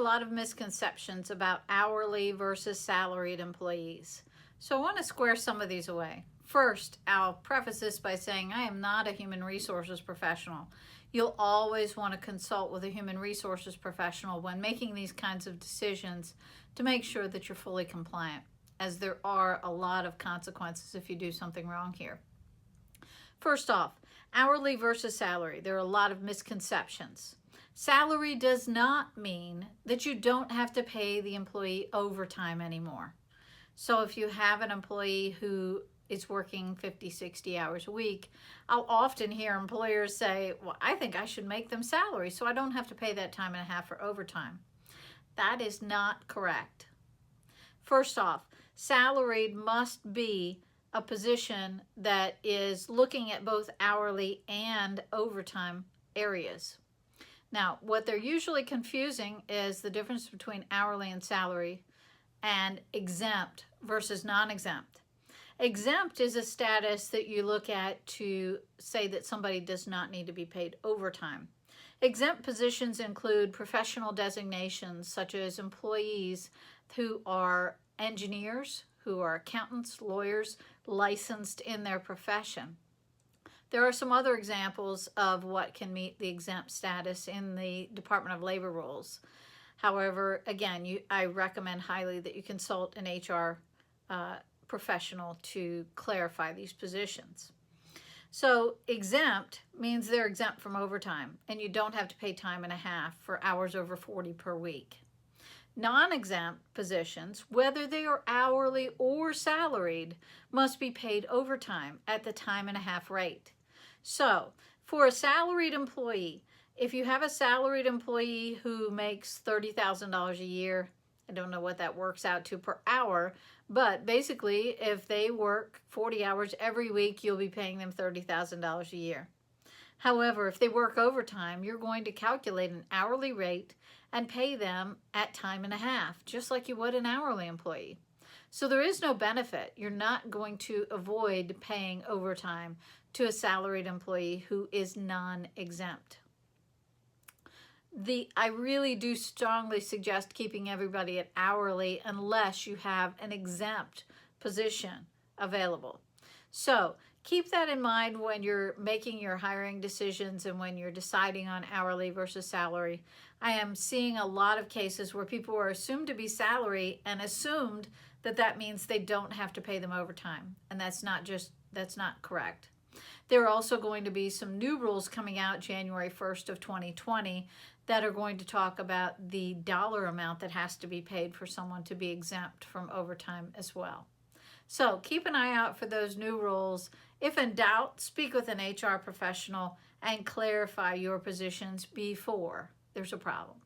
lot of misconceptions about hourly versus salaried employees. So I want to square some of these away. First, I'll preface this by saying I am not a human resources professional. You'll always want to consult with a human resources professional when making these kinds of decisions to make sure that you're fully compliant, as there are a lot of consequences if you do something wrong here. First off, hourly versus salary. There are a lot of misconceptions. Salary does not mean that you don't have to pay the employee overtime anymore. So if you have an employee who is working 50, 60 hours a week, I'll often hear employers say, well, I think I should make them salary so I don't have to pay that time and a half for overtime. That is not correct. First off, salaried must be a position that is looking at both hourly and overtime areas. Now, what they're usually confusing is the difference between hourly and salary and exempt versus non-exempt. Exempt is a status that you look at to say that somebody does not need to be paid overtime. Exempt positions include professional designations such as employees who are engineers, who are accountants, lawyers, licensed in their profession. There are some other examples of what can meet the exempt status in the Department of Labor rules. However, again, I recommend highly that you consult an HR professional to clarify these positions. So exempt means they're exempt from overtime, and you don't have to pay time and a half for hours over 40 per week. Non-exempt positions, whether they are hourly or salaried, must be paid overtime at the time and a half rate. So for a salaried employee, if you have a salaried employee who makes $30,000 a year, I don't know what that works out to per hour, but basically if they work 40 hours every week, you'll be paying them $30,000 a year. However, if they work overtime, you're going to calculate an hourly rate and pay them at time and a half, just like you would an hourly employee. So there is no benefit. You're not going to avoid paying overtime to a salaried employee who is non-exempt. I really do strongly suggest keeping everybody at hourly unless you have an exempt position available. So keep that in mind when you're making your hiring decisions and when you're deciding on hourly versus salary. I am seeing a lot of cases where people are assumed to be salary and assumed that that means they don't have to pay them overtime. And that's not correct. There are also going to be some new rules coming out January 1st of 2020 that are going to talk about the dollar amount that has to be paid for someone to be exempt from overtime as well. So keep an eye out for those new rules. If in doubt, speak with an HR professional and clarify your positions before there's a problem.